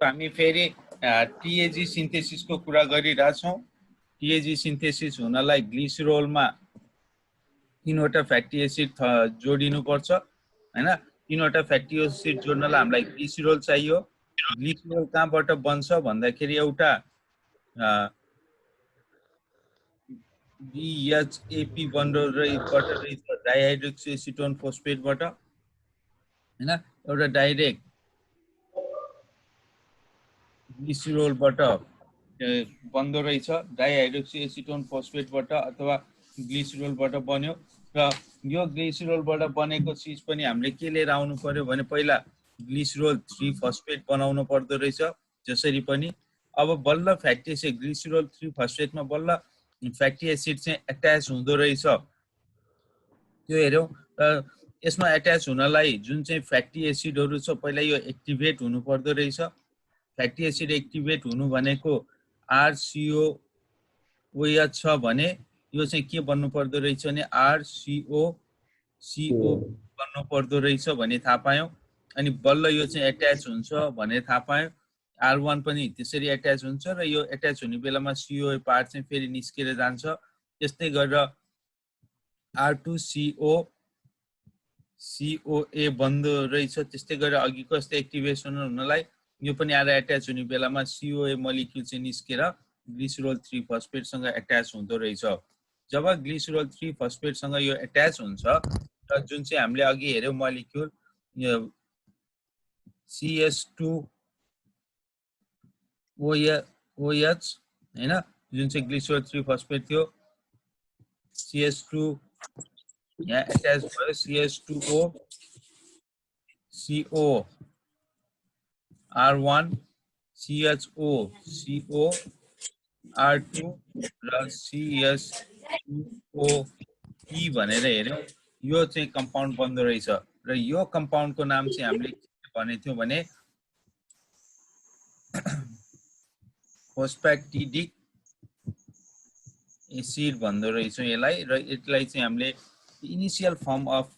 हामी फेरि टिएजी सिन्थेसिसको कुरा गरिरहेछौँ। टिएजी सिन्थेसिस हुनलाई ग्लिसरोलमा 3वटा फ्याटी एसिड जोडिनुपर्छ हैन। 3वटा फ्याटी एसिड जोड्नलाई हामीलाई ग्लिसरोल चाहियो। ग्लिसरोल कहाँबाट बन्छ भन्दाखेरि एउटा BHAP बन्डबाट रहेछ डाइहाइड्रोक्सी एसिटोन फोस्फेटबाट हैन। एउटा डाइरेक्ट ग्लिसरोलबाट बन्दो रहेछ डाइहाइड्रोक्सी एसिटोन फोस्फेटबाट अथवा ग्लिसरोलबाट बन्यो। र यो ग्लिसरोलबाट बनेको चिज पनि हामीले के लिएर आउनु पर्यो भने पहिला ग्लिसरोल 3 फस्फेट बनाउनु पर्दो रहेछ जसरी पनि। अब बल्ल फ्याटी एसिड ग्लिसरोल 3 फस्फेटमा बल्ल फ्याटी एसिड चाहिँ एट्याच हुँदो रहेछ। त्यो हेर्यौं। यसमा एट्याच हुनलाई जुन चाहिँ फ्याटी एसिडहरू छ पहिला यो एक्टिभेट हुनु पर्दो रहेछ। फ्याटी एसिड एक्टिभेट हुनु भनेको RCOOH छ भने यो चाहिँ के बन्नु पर्दो रहेछ भने RCOCO बन्नु पर्दो रहेछ भने थाहा पायौं। अनि बल्ल यो चाहिँ एट्याच हुन्छ भने थाहा पायौं। R1 पनि त्यसरी एट्याच हुन्छ र यो एट्याच हुने बेलामा COA पार्ट चाहिँ फेरि निस्केर जान्छ। त्यस्तै गरेर R2COA बन्द रहेछ। त्यस्तै गरेर अघिको जस्तै एक्टिभेसन हुनलाई यो पनि आएर एट्याच हुने बेलामा COA मोलिक्युल चाहिँ निस्केर ग्लिसरोल 3 फस्फेटसँग एट्याच हुँदो रहेछ। जब ग्लिसरोल 3 फस्फेटसँग यो एट्याच हुन्छ र जुन चाहिँ हामीले अघि हेर्यौं मोलिक्युल CH2OH हैन, जुन चाहिँ ग्लिसरोल 3 फस्फेट थियो CH2 यहाँ एट्याच भयो CH2O CO R1 CHO CO R2 र CH2OE भनेर हेर्यौं। यो चाहिँ कम्पाउन्ड बन्दो रहेछ र यो कम्पाउन्डको नाम चाहिँ हामीले के भनेको थियौं भने फोस्फेटिडिक एसिड भन्दो रहेछौं यसलाई। र यसलाई चाहिँ हामीले इनिशियल फर्म अफ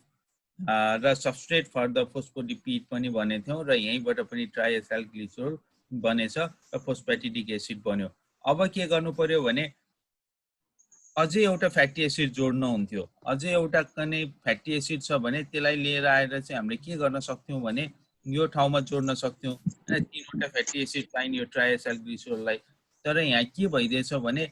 र सबस्ट्रेट फर द फोस्फोलिपिड पनि भनेको थियौं र यहीँबाट पनि ट्राइएसाइल ग्लिसरोल बनेछ र फोस्फेटिडिक एसिड बन्यो। अब के गर्नु पर्यो भने अझै एउटा फ्याटी एसिड जोड्नु हुन्थ्यो। अझै एउटा कुनै फ्याटी एसिड छ भने त्यसलाई लिएर आएर चाहिँ हामीले के गर्न सक्थ्यौं भने यो ठाउँमा जोड्न सक्थ्यौं हैन। 3वटा फ्याटी एसिड पाइयो ट्राइएसाइल ग्लिसरोललाई। तर यहाँ के भइदिएछ भने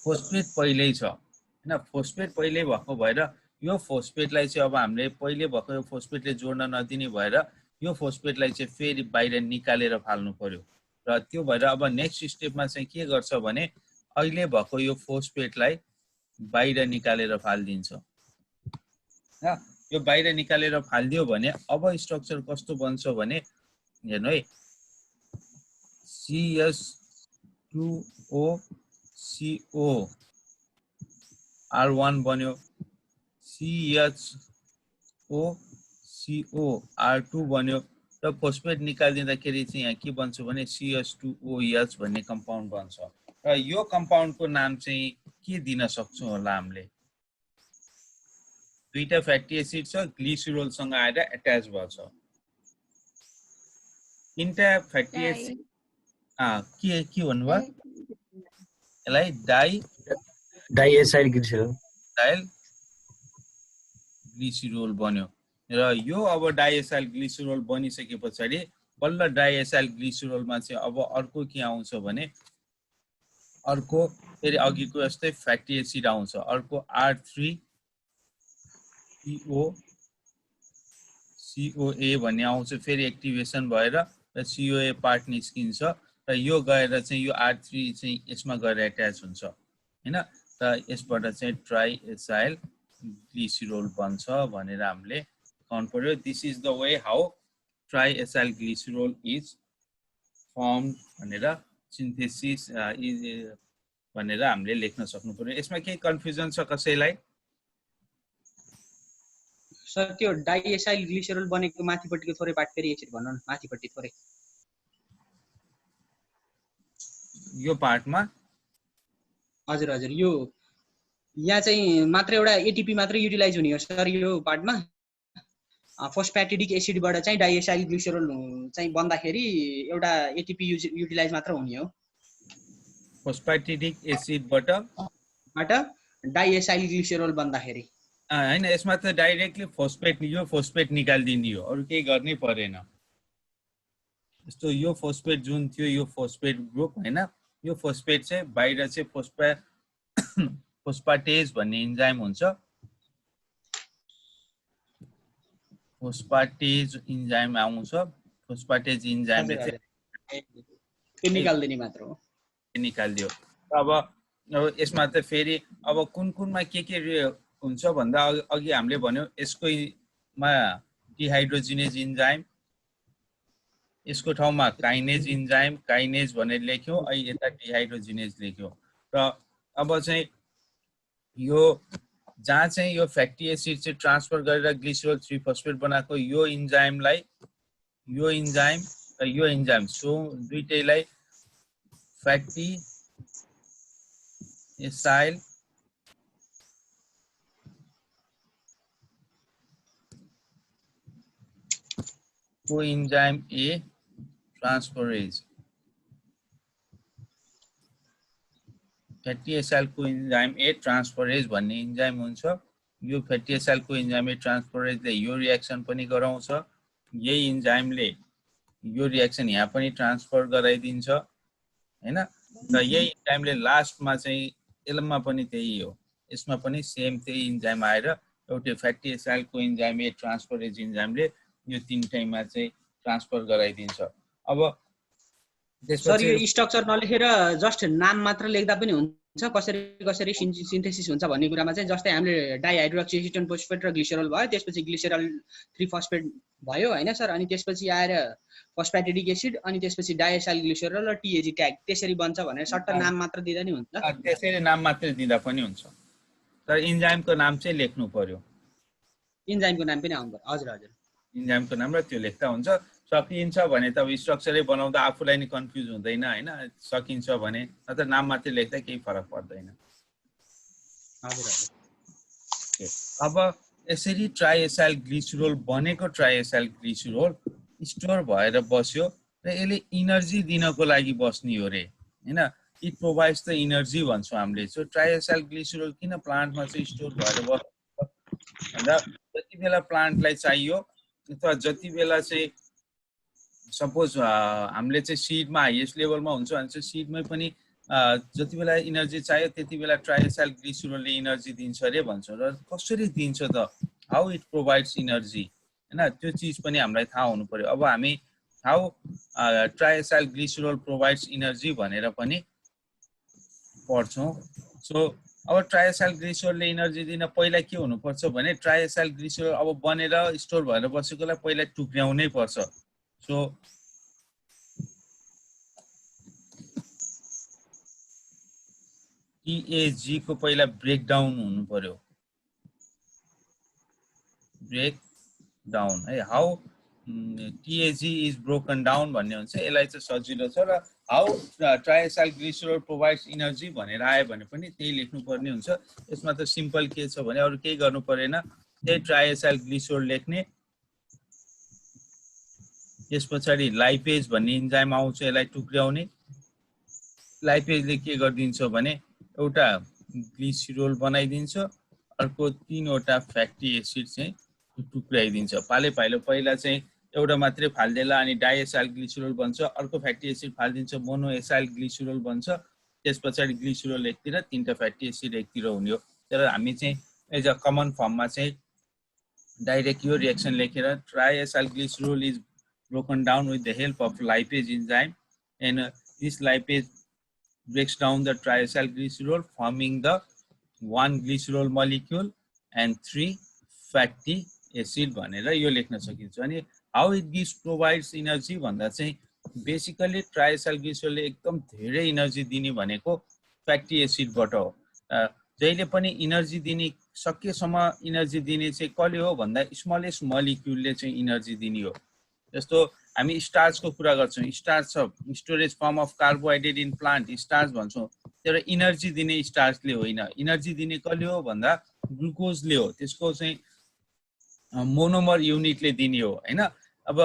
फोस्फेट पहिल्यै छ हैन। फोस्फेट पहिल्यै भएको भएर यो फोस्फेटलाई चाहिँ अब हामीले पहिले भएको यो फोस्फेटले जोड्न नदिने भएर यो फोस्फेटलाई चाहिँ फेरि बाहिर निकालेर फाल्नु पर्यो। र त्यो भएर अब नेक्स्ट स्टेपमा चाहिँ के गर्छ भने अहिले भएको यो फोस्फेटलाई बाहिर निकालेर फाल्दिन्छ। यो बाहिर निकालेर फाल्दियो भने अब स्ट्रक्चर कस्तो बन्छ भने हेर्नु है CH2OCO R1 बन्यो, CHOCO R2 बन्यो र फोस्फेट निकालिदिँदाखेरि चाहिँ यहाँ के बन्छ भने CH2OH भन्ने कम्पाउन्ड बन्छ। र यो कम्पाउन्डको नाम चाहिँ के दिन सक्छौं होला हामीले? दुईटा फ्याटी एसिड छ ग्लिसरोलसँग आएर एट्याच भएछ। तीनटा फ्याटी एसिड के भन्नुभयो यसलाई डाइएसाइल ग्लिसरोल बन्यो। र यो अब डाइएसाइल ग्लिसरोल बनिसके पछाडि बल्ल डाइएसाइल ग्लिसरोलमा चाहिँ अब अर्को के आउँछ भने अर्को फेरि अघिको जस्तै फ्याटी एसिड आउँछ। अर्को R3COA भन्ने आउँछ। फेरि एक्टिभेसन भएर र COA पार्ट निस्किन्छ र यो गएर चाहिँ यो R3 चाहिँ यसमा गएर एट्याच हुन्छ हैन। र यसबाट चाहिँ ट्राइएसाइल ग्लिसरोल बन्छ भनेर हामीले काउन्ट पर्यो। This is the way how triacyl glycerol is formed भनेर सिन्थेसिस भनेर हामीले लेख्न सक्नु पर्यो। यसमा केही कन्फ्युजन छ कसैलाई? सर त्यो डाइएसाइल ग्लिसरोल बनेको माथिपट्टिको थोरै पार्ट फेरि एकचोटि भन्नु न, माथिपट्टि थोरै। यो पार्टमा हजुर हजुर यो यहाँ चाहिँ मात्र एउटा एटीपी मात्र युटिलाइज हुने हो सर यो पार्टमा। फोस्फेटिडिक एसिडबाट चाहिँ डाइएसाइल ग्लिसरल चाहिँ बन्दाखेरि एउटा एटीपी युटिलाइज मात्र हुने हो। फोस्फेटिडिक एसिडबाट डाइएसाइल ग्लिसरल बन्दाखेरि हैन, यसमा त डाइरेक्टली फोस्फेट निकाल्दिने हो, अरु केही गर्नै परेन। यस्तो यो फोस्फेट जुन थियो, यो फोस्फेट ग्रुप हैन, यो फोस्फेट चाहिँ बाहिर चाहिँ फोस्फाटेज भन्ने इन्जाइम हुन्छ। फोस्फाटेज इन्जाइम आउँछ। फोस्फाटेज इन्जाइमले चाहिँ त्यो निकाल्दिने मात्र हो, निकाल्दियो। अब यसमा त फेरि अब कुनमा के हुन्छ भन्दा अघि हामीले भन्यो, यसकोमा डिहाइड्रोजिनेज इन्जाइम, यसको ठाउँमा काइनेज इन्जाइम, काइनेज भनेर लेख्यो, अहिले यता डिहाइड्रोजिनेज लेख्यो। र अब चाहिँ यो जहाँ चाहिँ यो फ्याटी एसिड चाहिँ ट्रान्सफर गरेर ग्लिसरल 3 फोस्फेट बनाएको यो इन्जाइमलाई, यो इन्जाइम र यो इन्जाइम, सो दुईटैलाई फ्याटी एसाइल कोइन्जाइम ए ट्रान्सफरेज, फ्याटी एसाइल कोइन्जाइम ए ट्रान्सफरेज भन्ने इन्जाइम हुन्छ। यो फ्याटी एसाइल कोइन्जाइम ए ट्रान्सफरेजले यो रिएक्सन पनि गराउँछ। यही इन्जाइमले यो रिएक्सन यहाँ पनि ट्रान्सफर गराइदिन्छ हैन। र यही इन्जाइमले लास्टमा चाहिँ यसमा पनि त्यही हो, यसमा पनि सेम त्यही इन्जाइम आएर एउटै फ्याटी एसाइल कोइन्जाइम ए ट्रान्सफरेज इन्जाइमले यो तीनटैमा चाहिँ ट्रान्सफर गराइदिन्छ। अब सर यो स्ट्रक्चर नलेखेर जस्ट नाम मात्र लेख्दा पनि हुन्छ, कसरी सिन्थेसिस हुन्छ भन्ने कुरामा चाहिँ जस्तै हामीले डाइहाइड्रोक्सी एसिटोन फोस्फेट र ग्लिसरल भयो, त्यसपछि ग्लिसरल 3 फोस्फेट भयो हैन सर, अनि त्यसपछि आएर फोस्फेटिडिक एसिड, अनि त्यसपछि डाइएसाइल ग्लिसरल र टीएजी ट्याग त्यसरी बन्छ भनेर सट्ट नाम मात्र दिँदा नि हुन्छ। त्यसरी नाम मात्र दिँदा पनि हुन्छ, तर इन्जाइमको नाम चाहिँ लेख्नु पर्यो। इन्जाइमको नाम पनि आउनु पर्यो। हजुर हजुर, इन्जाइमको नाम र त्यो लेख्दा हुन्छ। सकिन्छ भने त अब स्ट्रक्चरै बनाउँदा आफूलाई नि कन्फ्युज हुँदैन हैन, सकिन्छ भने नत्र नाम मात्रै लेख्दा केही फरक पर्दैन। हजुर हजुर। अब यसरी ट्राइएसाइल ग्लिसरल बनेको ट्राइएसाइल ग्लिसरल स्टोर भएर बस्यो र यसले इनर्जी दिनको लागि बस्ने हो रे हैन। इट प्रोभाइड्स द इनर्जी भन्छौँ हामीले। सो ट्राइएसाइल ग्लिसरल किन प्लान्टमा चाहिँ स्टोर भएर बस्छ भन्दा जति बेला प्लान्टलाई चाहियो अथवा जति बेला चाहिँ सपोज हामीले चाहिँ सिडमा हाइएस्ट लेभलमा हुन्छ भने चाहिँ सिडमै पनि जति बेला इनर्जी चाहियो त्यति बेला ट्राइएसाइल ग्लिसरलले इनर्जी दिन्छ रे भन्छौँ। र कसरी दिन्छ त, हाउ इट प्रोभाइड्स इनर्जी हैन, त्यो चिज पनि हामीलाई थाहा हुनु पर्यो। अब हामी हाउ ट्राइएसाइल ग्लिसरल प्रोभाइड्स इनर्जी भनेर पनि पढ्छौँ। सो अब ट्राइएसाइल ग्लिसरलले इनर्जी दिन पहिला के हुनुपर्छ भने ट्राइएसाइल ग्लिसरल अब बनेर स्टोर भएर बसेकोलाई पहिला टुक्र्याउनै पर्छ। सो टीएजी को पहिला ब्रेकडाउन हुनु पर्यो, ब्रेकडाउन है। How TAG is broken down भन्ने हुन्छ, यसलाई चाहिँ सजिलो छ। र हाउ ट्राइएसाइल ग्लिसरल प्रोभाइड्स इनर्जी भनेर आयो भने पनि त्यही लेख्नुपर्ने हुन्छ। यसमा त सिम्पल के छ भने अरू केही गर्नु परेन, त्यही ट्राइएसाइल ग्लिसरल लेख्ने, त्यस पछाडि लाइपेज भन्ने इन्जाइम आउँछ, यसलाई टुक्र्याउने। लाइपेजले के गरिदिन्छ भने एउटा ग्लिसरल बनाइदिन्छ, अर्को 3वटा फ्याटी एसिड चाहिँ टुक्राइदिन्छ पाले पालो। पहिला चाहिँ एउटा मात्रै फाल्देला अनि डाइएसाइल ग्लिसरल बन्छ, अर्को फ्याटी एसिड फालिदिन्छ मोनोएसाइल ग्लिसरल बन्छ। त्यस पछाडि ग्लिसरल एकतिर 3टा फ्याटी एसिड एकतिर हुने हो। तर हामी चाहिँ एज अ कमन फर्ममा चाहिँ डाइरेक्ट यो रिएक्सन लेखेर triacyl glycerol is broken down with the help of lipase enzyme, and this lipase breaks down the triacyl glycerol forming the 1 glycerol molecule and 3 fatty acid भनेर यो लेख्न सकिन्छ। अनि how it gives provides energy भन्दा चाहिँ basically ट्राइएसाइल ग्लिसरलले एकदम धेरै energy दिने भनेको फ्याटी एसिडबाट हो। जहिले पनि इनर्जी दिने सकेसम्म इनर्जी दिने चाहिँ कसले हो भन्दा स्मलेस्ट मलिक्युलले चाहिँ इनर्जी दिने हो। जस्तो हामी स्टार्चको कुरा गर्छौँ, स्टार्च छ storage form of carbohydrate in plant, starch भन्छौँ। तर इनर्जी दिने स्टार्चले होइन, इनर्जी दिने कसले हो भन्दा ग्लुकोजले हो। त्यसको चाहिँ मोनोमर युनिटले दिने हो हैन। अब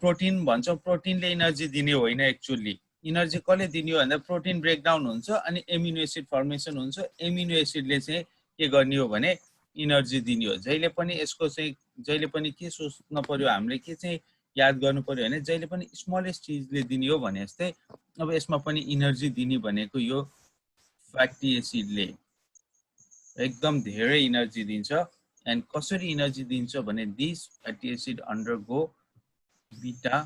प्रोटिन भन्छौँ, प्रोटिनले इनर्जी दिने होइन, एक्चुअली इनर्जी कसले दिने हो भन्दा प्रोटिन ब्रेकडाउन हुन्छ अनि एमिनो एसिड फर्मेसन हुन्छ। एमिनो एसिडले चाहिँ के गर्ने हो भने इनर्जी दिने हो। जहिले पनि यसको चाहिँ जहिले पनि के सोच्न पर्यो हामीले, के चाहिँ याद गर्नु पर्यो भने जहिले पनि स्मलेस्ट चिजले दिने हो भने जस्तै अब यसमा पनि इनर्जी दिने भनेको यो फ्याटी एसिडले एकदम धेरै इनर्जी दिन्छ। एन्ड कसरी इनर्जी दिन्छ भने this fatty acid undergo beta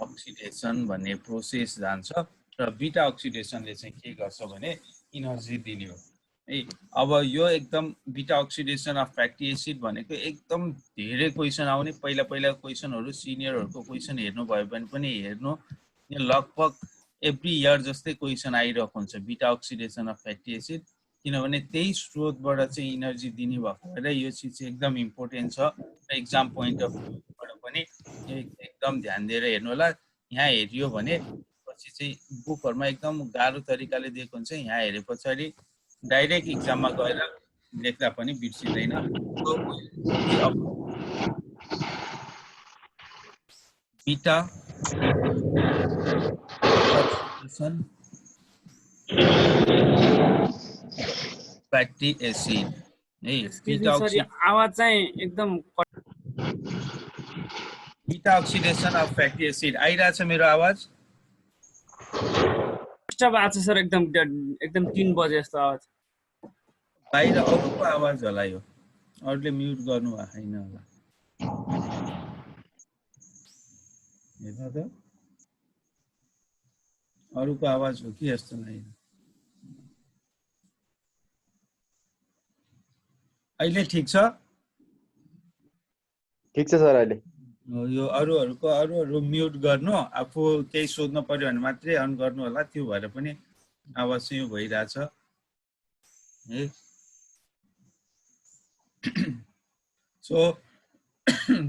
oxidation भन्ने प्रोसेस जान्छ र बीटा अक्सिडेसनले चाहिँ के गर्छ भने इनर्जी दिने हो है। अब यो एकदम beta oxidation of fatty acid भनेको एकदम धेरै क्वेसन आउने, पहिला क्वेसनहरू सिनियरहरूको क्वेसन हेर्नुभयो भने पनि हेर्नु, लगभग एभ्री इयर जस्तै क्वेसन आइरहेको हुन्छ beta oxidation of fatty acid, किनभने त्यही स्रोतबाट चाहिँ इनर्जी दिने भएको भएर यो चिज चाहिँ एकदम इम्पोर्टेन्ट छ। एक्जाम पोइन्ट अफ भ्यूबाट पनि एकदम ध्यान दिएर हेर्नु होला। यहाँ हेरियो भने पछि चाहिँ बुकहरुमा एकदम गाह्रो तरिकाले दिएको हुन्छ, यहाँ हेरे पछाडि डाइरेक्ट एक्जाममा गएर लेख्दा पनि बिर्सिदैन। बीटा फ्याटी एसिड है। आवाज चाहिँ एकदम beta oxidation of fatty acid आइरहेछ मेरो आवाज? डिस्टर्ब आछ सर, एकदम 3 बजे जस्तो आवाज। बाहिर अरूको आवाज होला, यो अरूले म्युट गर्नु भएको छैन होला। हेर्नु त अरूको आवाज हो कि जस्तो लाग्यो। अहिले ठिक छ? ठिक छ सर। अहिले यो अरूहरू म्युट गर्नु, आफू केही सोध्नु पर्यो भने मात्रै अन गर्नु होला, त्यो भएर पनि आवाज चाहिँ भइरहेछ है। So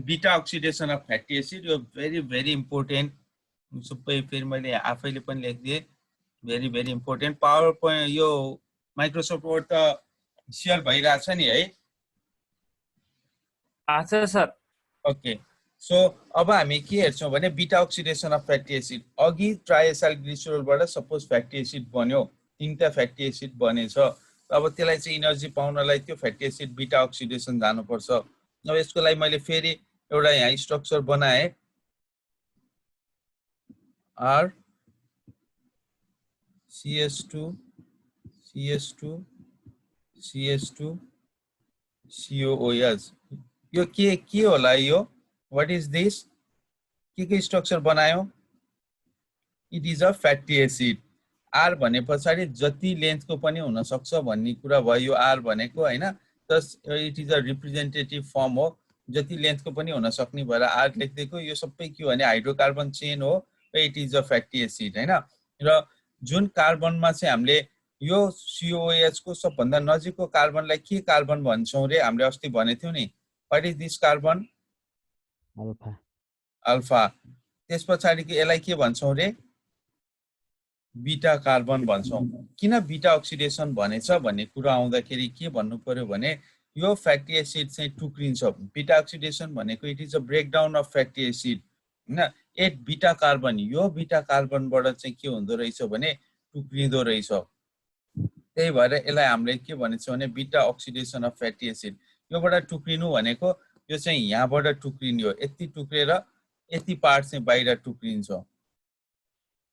beta oxidation of fatty acid यो भेरी इम्पोर्टेन्ट, सबै फेरि मैले आफैले पनि लेखिदिएँ, भेरी इम्पोर्टेन्ट। पावर पोइन्ट यो माइक्रोसफ्ट वर्ड त सेयर भइरहेछ नि है? अच्छा सर। ओके, सो अब हामी के हेर्छौँ भने beta oxidation of fatty acid. अघि ट्राइएसाइल ग्लिसरलबाट सपोज फ्याटी एसिड बन्यो, 3टा फ्याटी एसिड बनेछ, अब त्यसलाई चाहिँ इनर्जी पाउनलाई त्यो फ्याटी एसिड बीटा अक्सिडेसन जानुपर्छ। अब यसको लागि मैले फेरि एउटा यहाँ स्ट्रक्चर बनाएँ, R CS2 CS2 CS2 COOH। यो के होला यो? What is this? के स्ट्रक्चर बनायो? It is a fatty acid. आर भने पछाडि जति लेन्थको पनि हुन सक्छ भन्ने कुरा भयो यो आर भनेको हैन। Thus it is a representative form हो, जति लेन्थको पनि हुन सक्ने भएर आर लेख्दिएको। यो सबै के भने हाइड्रोकार्बन चेन हो, it is a fatty acid हैन। र जुन कार्बनमा चाहिँ हामीले यो COOH को सबभन्दा नजिकको कार्बनलाई के कार्बन भन्छौं रे? हामीले अस्ति भनेको थियौ नि, what is this carbon? Alpha. Alpha. त्यस पछाडि यसलाई के भन्छौं रे? बीटा कार्बन भन्छौं। किन बीटा अक्सिडेसन भनेछ भन्ने कुरा आउँदाखेरि के भन्नु पर्यो भने यो फ्याटी एसिड चाहिँ टुक्रिन्छ। बीटा अक्सिडेसन भनेको it is a breakdown of fatty acid हैन। एट बीटा कार्बन, यो बीटा कार्बनबाट चाहिँ के हुँदो रहेछ भने टुक्रिँदो रहेछ। त्यही भएर यसलाई हामीले के भनेछ भने beta oxidation of fatty acid. योबाट टुक्रिनु भनेको यो चाहिँ यहाँबाट टुक्रिने हो, यति टुक्रेर यति पार्ट चाहिँ बाहिर टुक्रिन्छ।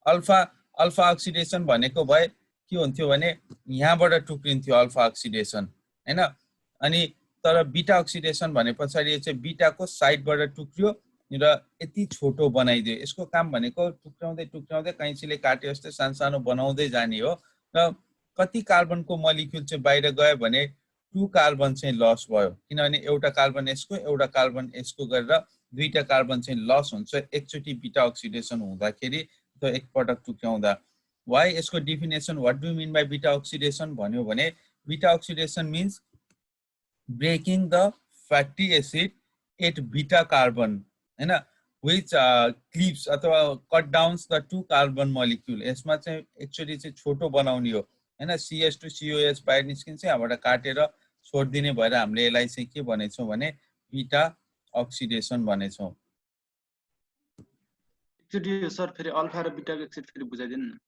अल्फा अक्सिडेसन भनेको भए के हुन्थ्यो भने यहाँबाट टुक्रिन्थ्यो अल्फा अक्सिडेसन हैन। अनि तर बीटा अक्सिडेसन भने पछाडि चाहिँ बीटाको साइडबाट टुक्रियो र यति छोटो बनाइदियो। यसको काम भनेको टुक्राउँदै कैँचीले काटे जस्तै सानो बनाउँदै जाने हो। र कति कार्बनको मलिक्युल चाहिँ बाहिर गयो भने 2 कार्बन चाहिँ लस भयो, किनभने एउटा कार्बन यसको एउटा कार्बन यसको गरेर 2टा कार्बन चाहिँ लस हुन्छ एकचोटि बीटा अक्सिडेसन हुँदाखेरि, त्यो एकपटक टुक्राउँदा। वाइ यसको definition what do mean by beta oxidation भन्यो भने beta oxidation means breaking the fatty acid at beta carbon हैन, व्हिच क्लिप्स अथवा cut downs the 2 carbon molecule. यसमा चाहिँ एक्चुअली चाहिँ छोटो बनाउने हो हैन। CS2 COH बाहिर निस्किन्छ, यहाँबाट काटेर छोड्दिने भएर हामीले यसलाई चाहिँ के भनेछौँ भने बीटा अक्सिडेसन भनेछौँ। एकचोटि सर फेरि अल्फा र बीटाको एकचोटि फेरि बुझाइदिनु न।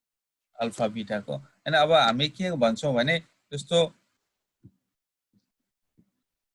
अल्फा बीटाको हैन, अब हामी के भन्छौँ भने जस्तो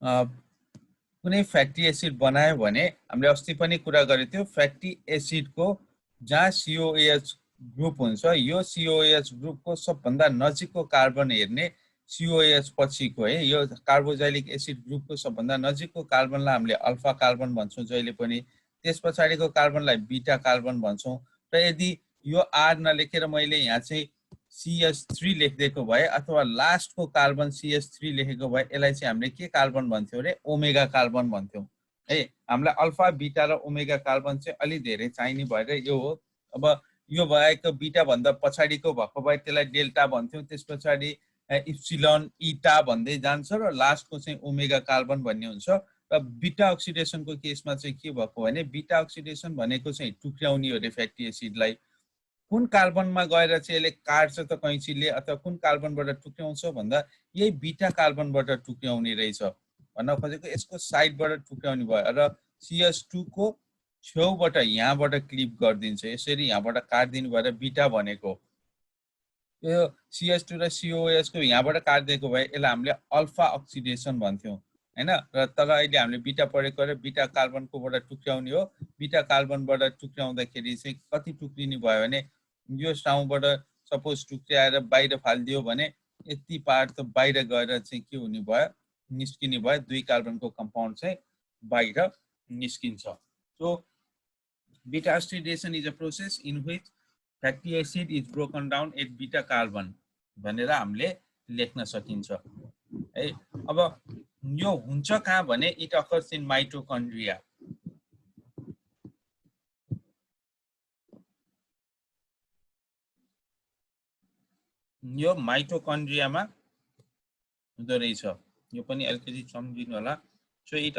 कुनै फ्याटी एसिड बनायो भने हामीले अस्ति पनि कुरा गरेको थियो, फ्याटी एसिडको जहाँ COH ग्रुप हुन्छ, यो COH ग्रुपको सबभन्दा नजिकको कार्बन हेर्ने COH पछिको है, यो कार्बोजाइलिक एसिड ग्रुपको सबभन्दा नजिकको कार्बनलाई हामीले अल्फा कार्बन भन्छौँ जहिले पनि, त्यस पछाडिको कार्बनलाई बीटा कार्बन भन्छौँ। र यदि यो R नलेखेर मैले यहाँ चाहिँ CH3 लेखिदिएको भए अथवा लास्टको कार्बन CH3 लेखेको भए यसलाई चाहिँ हामीले के कार्बन भन्थ्यौँ अरे, ओमेगा कार्बन भन्थ्यौँ है। हामीलाई अल्फा बीटा र ओमेगा कार्बन चाहिँ अलि धेरै चाहिने भएर यो हो। अब यो भएको बीटा भन्दा पछाडिको भएको भए त्यसलाई डेल्टा भन्थ्यौँ, त्यस पछाडि इप्सिलोन इटा भन्दै जान्छ र लास्टको चाहिँ ओमेगा कार्बन भन्ने हुन्छ। र बीटा अक्सिडेसनको केसमा चाहिँ के भएको भने बीटा अक्सिडेसन भनेको चाहिँ टुक्र्याउने हो रे फ्याटी एसिडलाई। कुन कार्बनमा गएर चाहिँ यसले काट्छ त कैँचीले अथवा कुन कार्बनबाट टुक्र्याउँछ भन्दा यही बीटा कार्बनबाट टुक्र्याउने रहेछ भन्न खोजेको, यसको साइडबाट टुक्र्याउने भयो र CH2 को छेउबाट यहाँबाट क्लिप गरिदिन्छ, यसरी यहाँबाट काट्दिनु भएर बीटा भनेको। यो CH2 र COH को यहाँबाट काट्दिएको भए यसलाई हामीले अल्फा अक्सिडेसन भन्थ्यौँ हैन। र तर अहिले हामीले बीटा पढेको र बीटा कार्बनकोबाट टुक्र्याउने हो। बीटा कार्बनबाट टुक्र्याउँदाखेरि चाहिँ कति टुक्रिने भयो भने यो ठाउँबाट सपोज टुक्र्याएर बाहिर फालिदियो भने यति पार्ट त बाहिर गएर चाहिँ के हुने भयो, निस्किने भयो, 2 कार्बनको कम्पाउन्ड चाहिँ बाहिर निस्किन्छ। So beta oxidation is a process in which fatty acid is broken down at beta carbon भनेर हामीले लेख्न सकिन्छ है। अब यो हुन्छ कहाँ भने इट अकर्स इन माइटोकन्ड्रिया। यो माइटोकन्ड्रियामा हुँदो रहेछ, यो पनि अलिकति सम्झिनु होला। So it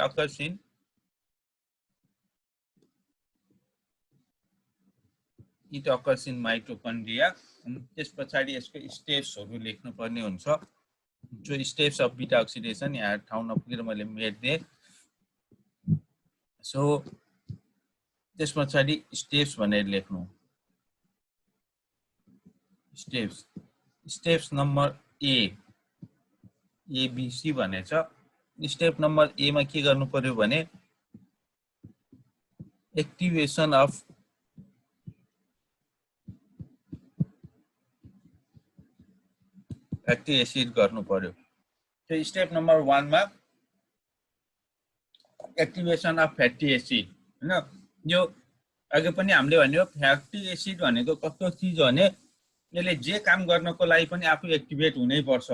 occurs in mitochondria. त्यस पछाडि यसको स्टेप्सहरु लेख्नु पर्ने हुन्छ। जो स्टेप्स अफ बीटा अक्सिडेसन, यहाँ ठाउँ नपुगेर मैले मेट्दिएँ। सो त्यस पछाडि स्टेप्स भनेर लेख्नु। स्टेप्स नम्बर ABC भनेछ। स्टेप नम्बर A मा के गर्नु पर्यो भने एक्टिभेसन अफ फ्याटी एसिड गर्नु पर्यो। त्यो स्टेप नम्बर 1 मा एक्टिभेसन अफ फ्याटी एसिड हैन। यो अघि पनि हामीले भन्यो फ्याटी एसिड भनेको कस्तो चीज हो भने यसले जे काम गर्नको लागि पनि आफू एक्टिभेट हुनै पर्छ।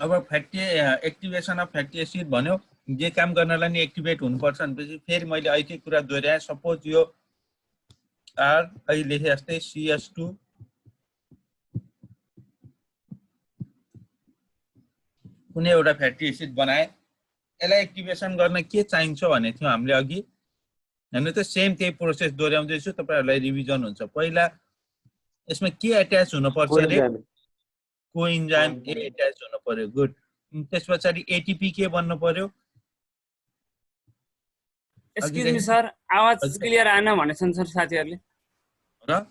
अब fatty activation of fatty acid भन्यो जे काम गर्नलाई नि एक्टिभेट हुनुपर्छ भनेपछि फेरि मैले अहिलेकै कुरा दोहोर्याएँ। सपोज यो R अहिले लेखे जस्तै CH2 कुनै एउटा फ्याटी एसिड बनाए, यसलाई एक्टिभेसन गर्न के चाहिन्छ भने थियो हामीले अघि हैन त। सेम त्यही प्रोसेस दोहोर्याउँदै छु, तपाईहरुलाई रिभिजन हुन्छ। पहिला यसमा के अट्याच हुन पर्छ रे, कोइन्जाइम ए अट्याच हुन पर्यो। गुड। त्यसपछि ATP के बन्नु पर्यो? एक्सक्युज मी सर, आवाज क्लियर आएन भनेछन् सर साथीहरुले। र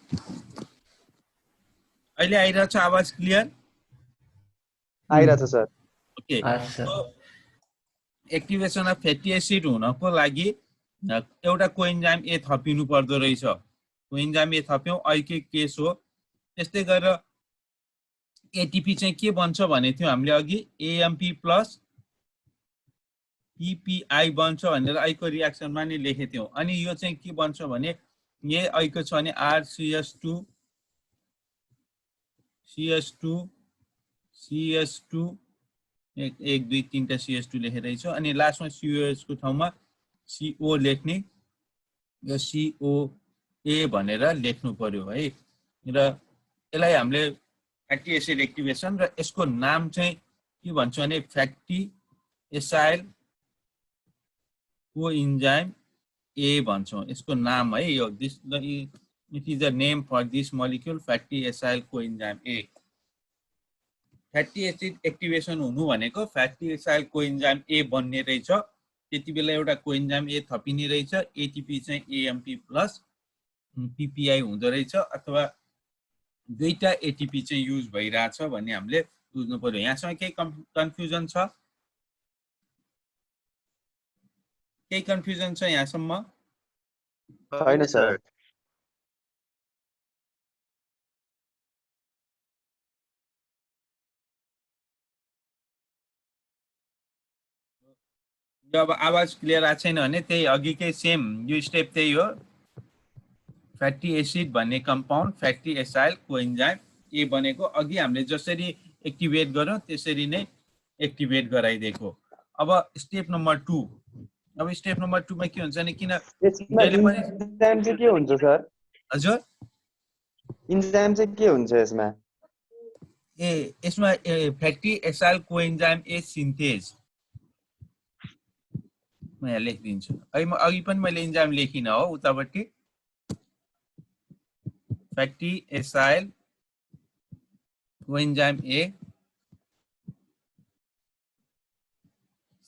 अहिले आइरहेछ आवाज क्लियर? आइरहेछ sir. Okay. Activation of fatty acid हुनको लागि एउटा कोइन्जाइम ए थपिनु पर्दो रहेछ। कोइन्जाइम ए थप्यौं, अहिलेकै केस हो। त्यस्तै गरेर ATP चाहिँ के बन्छ भने थियो हामीले अघि AMP प्लस PPI बन्छ भनेर अहिलेको रियाक्सनमा नि लेखेको थियौं। अनि यो चाहिँ के बन्छ भने यही अहिलेको छ भने RCH2 1 2 3 टा CH2 लेखेरै छ। अनि लास्टमा COH को ठाउँमा CO लेख्ने, यो COA भनेर लेख्नु पर्यो है। र यसलाई हामीले फ्याटी एसिड एक्टिभेसन, र यसको नाम चाहिँ के भन्छ भने फ्याटी एसाइल कोइन्जाइम A भन्छौँ यसको नाम है यो this it is a name for this molecule fatty acyl coenzyme A fatty acid activation हुनु भनेको फ्याटी एसाइल कोइन्जाइम A बन्ने रहेछ त्यति बेला एउटा कोइन्जाइम A थपिने रहेछ एटीपी चाहिँ AMP प्लस PPI हुँदो रहेछ अथवा दुईटा एटीपी चाहिँ युज भइरहेछ भन्ने हामीले बुझ्नु पर्यो यहाँसँग केही कन्फ्युजन छ केही कन्फ्युजन छ यहाँसम्म होइन सर अब आवाज क्लियर आएको छैन भने त्यही अघिकै सेम यो स्टेप त्यही हो फ्याटी एसिड भन्ने कम्पाउन्ड फ्याटी एसाइल कोइन्जाइम ए बनेको अघि हामीले जसरी एक्टिभेट गर्यौं त्यसरी नै एक्टिभेट गराइदिएको अब स्टेप नम्बर 2 अब स्टेप नम्बर 2 मा के हुन्छ नि किन इन्जाइम चाहिँ के हुन्छ सर हजुर इन्जाइम चाहिँ के हुन्छ यसमा यसमा फ्याटी एसाइल कोइन्जाइम ए सिन्थेज म यहाँ लेखिदिन्छु अघि पनि मैले इन्जाइम लेखिन हो उतापट्टि फ्याटी एसाइल कोइन्जाइम ए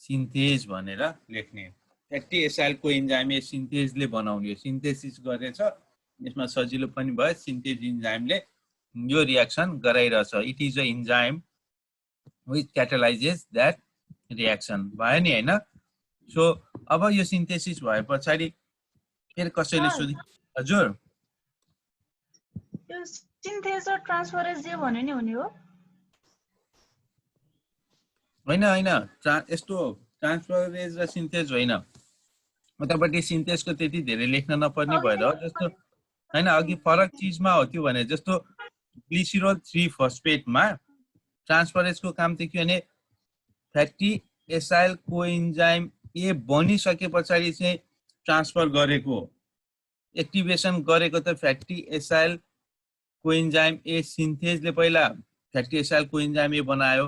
सिन्थेज भनेर लेख्ने फ्याटी एसाइल कोइन्जाइम ए सिन्थेजले बनाउने सिन्थेसिस गरेछ यसमा सजिलो पनि भयो सिन्थेज इन्जाइमले यो रियाक्सन गराइरहेछ it is a enzyme which catalyses that reaction भयो नि हैन सो अब यो सिन्थेसिस भए पछाडी फेरि कसैले सोधि हजुर यो सिन्थेज र ट्रान्सफरेज जे भन्यो नि हुने हो होइन हैन यस्तो ट्रान्सफरेज र सिन्थेज होइन उतापट्टि सिन्थेजको त्यति धेरै लेख्न नपर्ने भएर जस्तो हैन अघि फरक चीजमा हो त्यो भने जस्तो ग्लिसरल 3 फस्फेटमा ट्रान्सफरेजको काम चाहिँ के भने फ्याटी एसाइल कोइन्जाइम ए बनिसके पछाडी चाहिँ ट्रान्सफर गरेको एक्टिभेसन गरेको त फ्याटी एसाइल कोइन्जाइम ए सिन्थेजले पहिला फ्याटी एसाइल कोइन्जाइम ए बनायो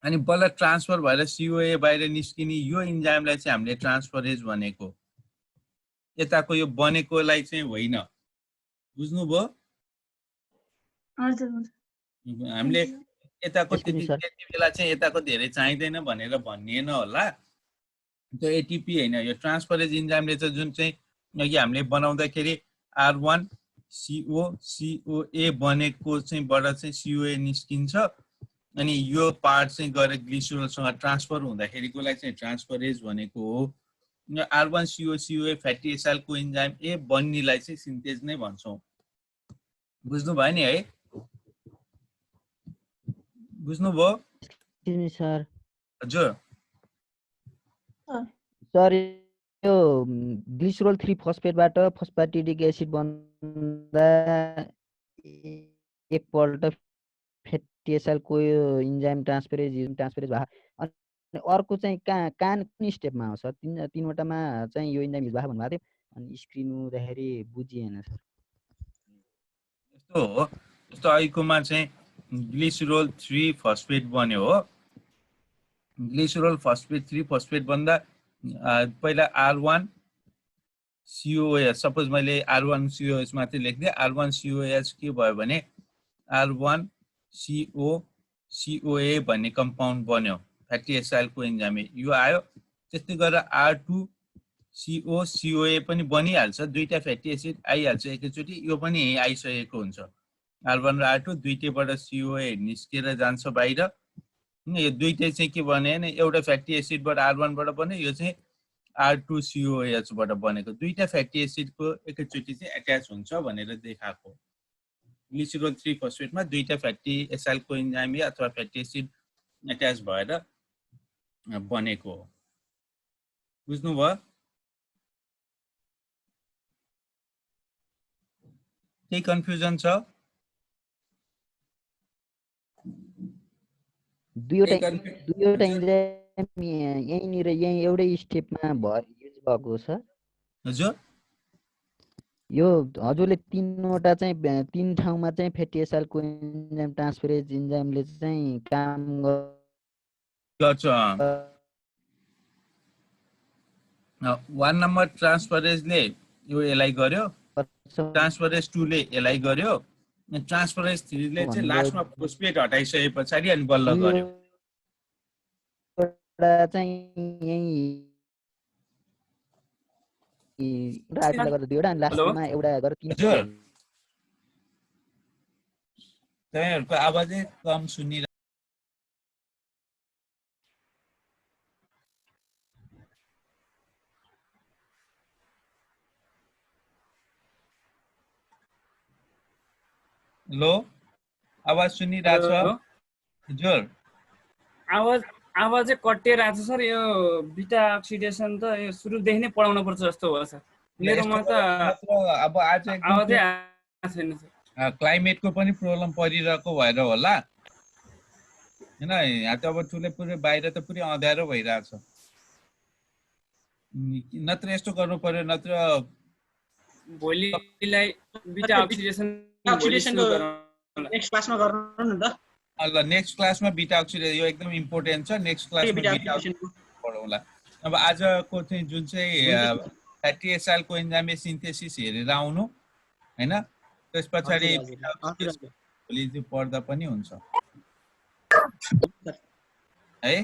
अनि बल्ल ट्रान्सफर भएर COA बाहिर निस्किने यो इन्जाइमलाई चाहिँ हामीले ट्रान्सफरेज भनेको यताको यो बनेकोलाई चाहिँ होइन बुझ्नुभयो हजुर हामीले यताको त्यति बेला चाहिँ यताको धेरै चाहिँदैन भनेर भनिएन होला त्यो एटीपी हैन यो ट्रान्सफरेज इन्जाइमले चाहिँ जुन चाहिँ अघि हामीले बनाउँदाखेरि R1 COA बनेको चाहिँ बाट चाहिँ COA निस्किन्छ अनि यो पार्ट चाहिँ गएर ग्लिसरलसँग ट्रान्सफर हुँदाखेरिकोलाई चाहिँ ट्रान्सफरेज भनेको हो R1 COA फ्याटी एसाइल कोइन्जाइम ए बन्नेलाई चाहिँ सिन्थेज नै भन्छौं बुझ्नु भयो नि है बुझ्नुभयो सर हजुर सर यो ग्लिसरल 3 फस्फेटबाट फस्फेटिडिक एसिड बन्दा एकपल्ट फ्याटी एसाइल को इन्जाइम ट्रान्सफरेज भयो अनि अर्को चाहिँ कुन स्टेपमा हो सर तीनवटामा चाहिँ यो इन्जाइम युज भयो भन्नुभएको थियो अनि स्क्रिन हुँदाखेरि बुझिएन सर यस्तो हो जस्तो अहिलेकोमा चाहिँ ग्लिसरल 3 फस्फेट बन्यो हो ग्लिसरल फस्फेट 3 फस्फेट बन्दा पहिला R1 COOH सपोज मैले R1 COOH मात्रै लेख्दिए R1 COOH के भयो भने R1 COA भन्ने कम्पाउन्ड बन्यो फ्याटी एसाइल कोइन्जाइम यो आयो त्यस्तै गरेर R2 COA पनि बनिहाल्छ दुईटा फ्याटी एसिड आइहाल्छ एकैचोटी यो पनि यही आइसकेको हुन्छ R1 र R2 दुईटैबाट COA निस्केर जान्छ बाहिर यो दुईटै चाहिँ के भने नि एउटा फ्याटी एसिडबाट R1 बाट बन्यो यो चाहिँ R2 COOH बाट बनेको दुईटा फ्याटी एसिडको एकैचोटी चाहिँ अट्याच हुन्छ भनेर देखाएको ग्लिसरल 3 फस्फेटमा दुईटा फ्याटी एसाइल कोइन्जाइम अथवा फ्याटी एसिड अट्याच भएर बनेको हो बुझ्नुभयो केही कन्फ्युजन छ दुईवटा इन्जाइम यहीँनिर यही एउटै स्टेपमा भएर युज भएको छ हजुर यो हजुरले तीनवटा चाहिँ तीन ठाउँमा चाहिँ फ्याटी एसाइलको इन्जाइम ट्रान्सफरेज इन्जाइमले चाहिँ काम गर्छ 1 नम्बर ट्रान्सफरेन्सले यो एलाइ गर्यो, गर्छ ट्रान्सफरेन्स 2 ले एलाइ गर्यो, अनि ट्रान्सफरेन्स 3 ले चाहिँ भन्नुभयो। लास्टमा फोस्फेट हटाइसके पछाडि अनि बल्ल गर्यो। दुईवटा चाहिँ यही एउटा आर्टिकल गर्दा दुईवटा अनि लास्टमा एउटा गरेर तीन हजुर तपाईँहरूको आवाजै कम सुनिरहेको लो आवाज सुनिरहेको छ हजुर आवाज चाहिँ कटिएर आएको छ सर। यो बिटा अक्सिडेसन त यो सुरुदेखि नै पढाउनु पर्छ जस्तो हो सर। मेरोमा त अब आज आवाजै आएको छैन सर। क्लाइमेटको पनि प्रब्लम परिरहेको भएर होला हैन। यहाँ त अब ठुलै पुरै बाहिर त पुरै अँध्यारो भइरहेछ। नत्र यस्तो गर्नु पर्यो, नत्र भोलिलाई बिटा अक्सिडेसन अक्सिडेसनको नेक्स्ट क्लासमा गर्नु न त। ल नेक्स्ट क्लासमा बिटा अक्सिडेसन यो एकदम इम्पोर्टेन्ट छ। नेक्स्ट क्लासमा बिटा अक्सिडेसन पढौँला। अब आजको चाहिँ जुन चाहिँ फ्याटी एसिड को एन्जाइम सिन्थेसिस हेरेर आउनु हैन। त्यस पछाडि भोलि चाहिँ पढ्दा पनि हुन्छ है।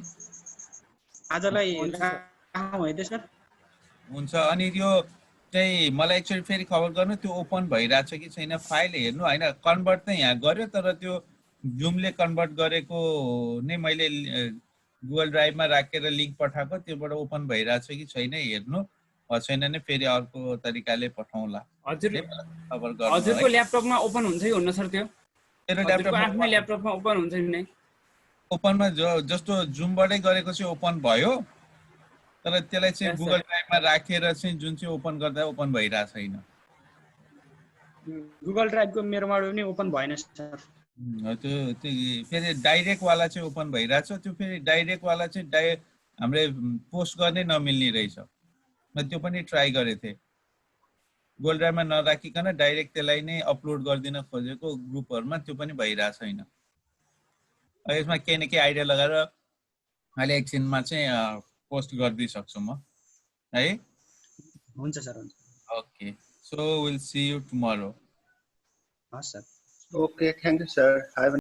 आजलाई सर हुन्छ। अनि यो चाहिँ मलाई एकचोटि फेरि खबर गर्नु त्यो ओपन भइरहेछ कि छैन फाइल हेर्नु हैन। कन्भर्ट चाहिँ यहाँ गर्यो तर त्यो जुमले कन्भर्ट गरेको नै मैले गुगल ड्राइभमा राखेर लिङ्क पठाएको त्योबाट ओपन भइरहेछ कि छैन हेर्नु। छैन भने फेरि अर्को तरिकाले पठाउँला। हजुरको ल्यापटपमा ओपन हुन्छ कि हुन्न सर? त्यो मेरो ल्यापटपमा आफ्नै ल्यापटपमा ओपन हुन्छ कि नै? ओपनमा जस्तो जुमबाटै गरेको चाहिँ ओपन भयो तर त्यसलाई चाहिँ गुगल ड्राइभमा राखेर चाहिँ जुन चाहिँ ओपन गर्दा ओपन भइरहेको छैन। गुगल ड्राइभको मेरोमा पनि ओपन भएन सर। त्यो फेरि डाइरेक्ट वाला चाहिँ ओपन भइरहेछ। त्यो फेरि डाइरेक्ट वाला चाहिँ हामीले पोस्ट गर्ने नमिल्ने रहेछ। म त्यो पनि ट्राई गरेको थिएँ। गुगल ड्राइभमा नराखिकन डाइरेक्ट त्यसलाई नै अपलोड गरिदिन खोजेको ग्रुपहरूमा, त्यो पनि भइरहेको छैन। यसमा केही न केही आइडिया लगाएर अहिले एकछिनमा चाहिँ पोस्ट गरिदिइसक्छु म है। हुन्छ सर हुन्छ। Okay so will see you tomorrow. हस् sir. Okay, thank you, sir. Have a